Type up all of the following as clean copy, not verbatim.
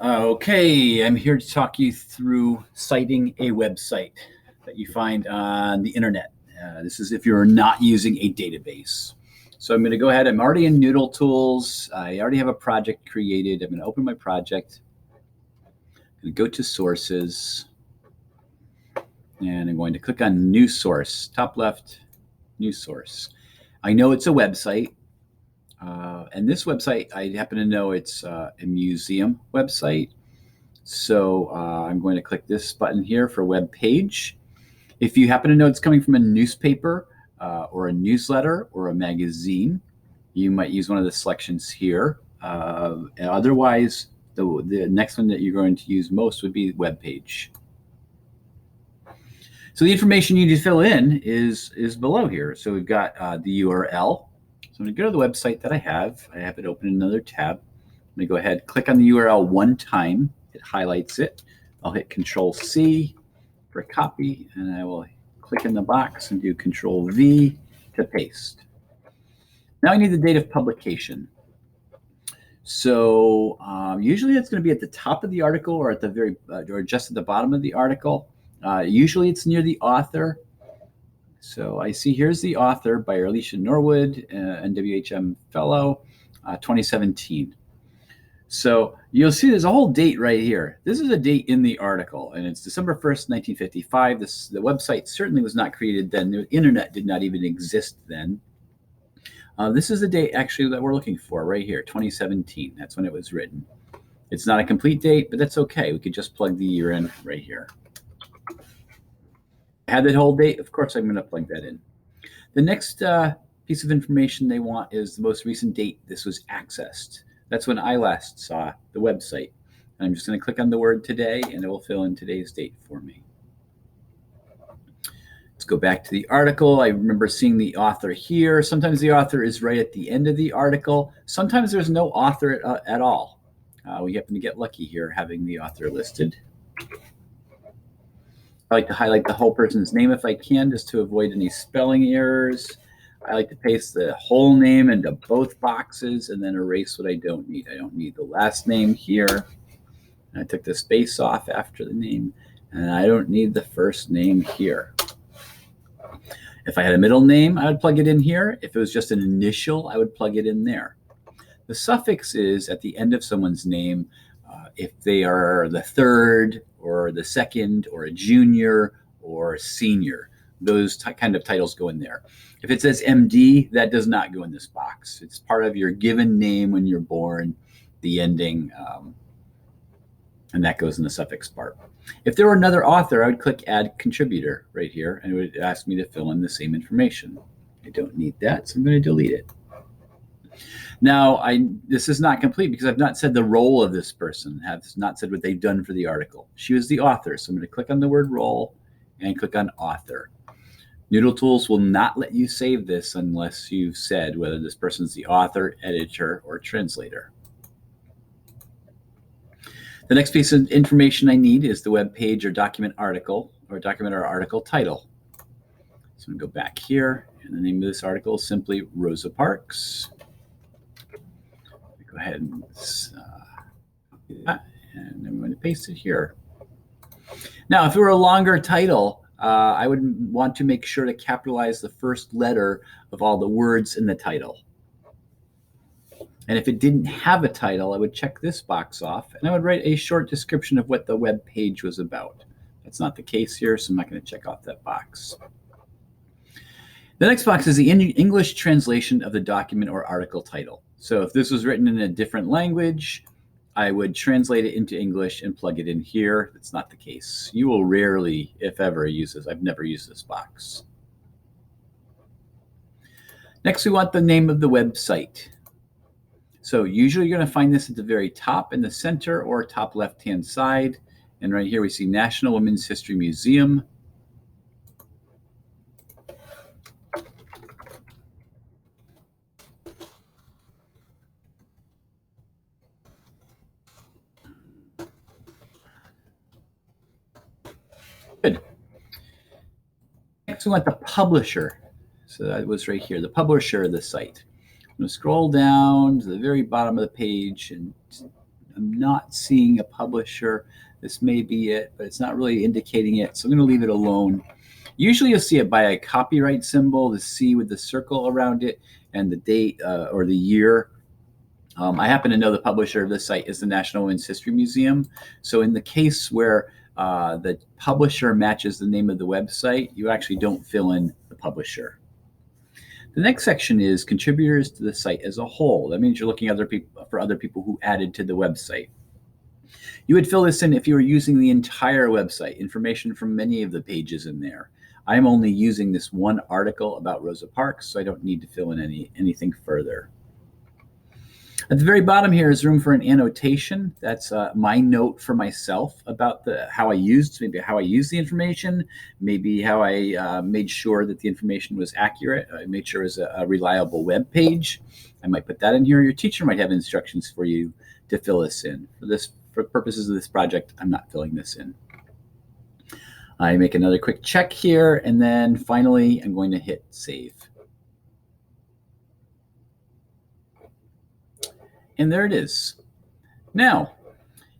Okay, I'm here to talk you through citing a website that you find on the internet. This is if you're not using a database. So I'm going to go ahead. I'm already in Noodletools. I already have a project created. I'm going to open my project. I'm going to go to sources. And I'm going to click on new source, top left, new source. I know it's a website. And this website, I happen to know it's a museum website. So I'm going to click this button here for web page. If you happen to know it's coming from a newspaper or a newsletter or a magazine, you might use one of the selections here. Otherwise, the next one that you're going to use most would be web page. So the information you need to fill in is below here. So we've got the URL. So I'm going to go to the website that I have. I have it open in another tab. I'm going to go ahead, click on the URL one time. It highlights it. I'll hit Control-C for copy, and I will click in the box and do Control-V to paste. Now I need the date of publication. So usually it's going to be at the top of the article or at the very or just at the bottom of the article. Usually it's near the author. So I see here's the author by Alicia Norwood, NWHM Fellow, 2017. So you'll see there's a whole date right here. This is a date in the article, and it's December 1st, 1955. The website certainly was not created then. The internet did not even exist then. This is the date actually that we're looking for right here, 2017. That's when it was written. It's not a complete date, but that's okay. We could just plug the year in right here. Had that whole date, of course, I'm going to plug that in. The next piece of information they want is the most recent date this was accessed. That's when I last saw the website. And I'm just going to click on the word today, and it will fill in today's date for me. Let's go back to the article. I remember seeing the author here. Sometimes the author is right at the end of the article. Sometimes there's no author at all. We happen to get lucky here having the author listed. I like to highlight the whole person's name if I can, just to avoid any spelling errors. I like to paste the whole name into both boxes and then erase what I don't need. I don't need the last name here. I took the space off after the name, and I don't need the first name here. If I had a middle name, I would plug it in here. If it was just an initial, I would plug it in there. The suffix is at the end of someone's name if they are the third or the second or a junior or senior. Those kind of titles go in there. If it says MD, that does not go in this box. It's part of your given name when you're born, the ending, and that goes in the suffix part. If there were another author, I would click Add Contributor right here, and it would ask me to fill in the same information. I don't need that, so I'm going to delete it. Now, this is not complete because I've not said the role of this person, have not said what they've done for the article. She was the author, so I'm going to click on the word role and click on author. Noodletools will not let you save this unless you've said whether this person's the author, editor, or translator. The next piece of information I need is the web page or document article or document or article title. So I'm going to go back here, and the name of this article is simply Rosa Parks. Go ahead and do that, and I'm going to paste it here. Now, if it were a longer title, I would want to make sure to capitalize the first letter of all the words in the title. And if it didn't have a title, I would check this box off, and I would write a short description of what the web page was about. That's not the case here, so I'm not going to check off that box. The next box is the English translation of the document or article title. So if this was written in a different language, I would translate it into English and plug it in here. That's not the case. You will rarely, if ever, use this. I've never used this box. Next, we want the name of the website. So usually you're going to find this at the very top in the center or top left-hand side. And right here we see National Women's History Museum. Good. Next, we want the publisher. So that was right here, the publisher of the site. I'm going to scroll down to the very bottom of the page and I'm not seeing a publisher. This may be it, but it's not really indicating it. So I'm going to leave it alone. Usually you'll see it by a copyright symbol, the C with the circle around it, and the date or the year. I happen to know the publisher of this site is the National Women's History Museum. So in the case where the publisher matches the name of the website, you actually don't fill in the publisher. The next section is contributors to the site as a whole. That means you're looking for other people who added to the website. You would fill this in if you were using the entire website, information from many of the pages in there. I'm only using this one article about Rosa Parks, so I don't need to fill in anything further. At the very bottom here is room for an annotation. That's my note for myself about how I used the information, maybe how I made sure that the information was accurate. I made sure it was a reliable web page. I might put that in here. Your teacher might have instructions for you to fill this in. For purposes of this project, I'm not filling this in. I make another quick check here, and then finally, I'm going to hit save. And there it is. Now,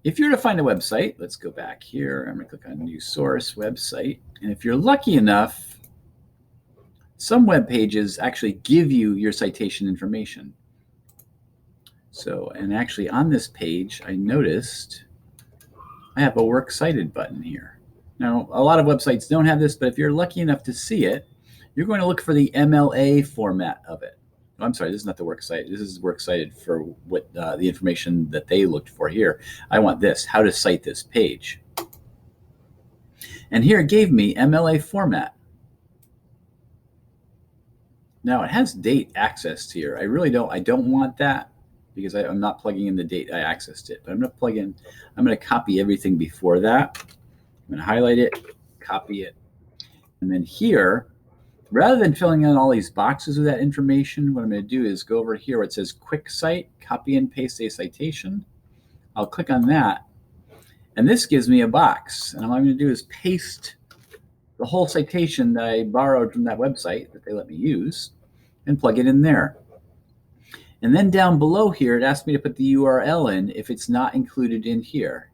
if you're to find a website, let's go back here. I'm going to click on New Source, Website. And if you're lucky enough, some web pages actually give you your citation information. So, and actually on this page, I noticed I have a Works Cited button here. Now, a lot of websites don't have this, but if you're lucky enough to see it, you're going to look for the MLA format of it. I'm sorry, this is not the Works Cited. This is Works Cited for what the information that they looked for here. I want this, how to cite this page. And here it gave me MLA format. Now it has date accessed here. I don't want that because I'm not plugging in the date I accessed it. But I'm going to copy everything before that. I'm going to highlight it, copy it. And then here, rather than filling in all these boxes with that information, what I'm going to do is go over here where it says Quick Cite, copy and paste a citation. I'll click on that, and this gives me a box. And all I'm going to do is paste the whole citation that I borrowed from that website that they let me use and plug it in there. And then down below here, it asks me to put the URL in if it's not included in here.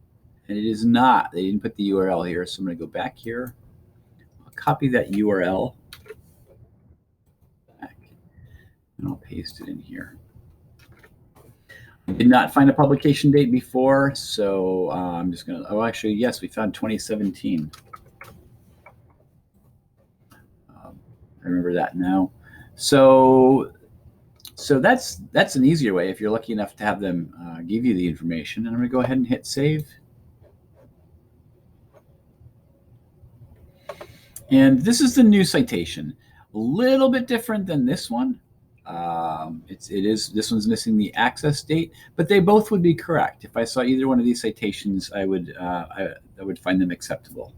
And it is not. They didn't put the URL here, so I'm going to go back here. I'll copy that URL. And I'll paste it in here. I did not find a publication date before, so I'm just going to, oh, actually, yes, we found 2017. I remember that now. So that's an easier way if you're lucky enough to have them give you the information. And I'm going to go ahead and hit save. And this is the new citation. A little bit different than this one. This one's missing the access date, but they both would be correct. If I saw either one of these citations, I would find them acceptable.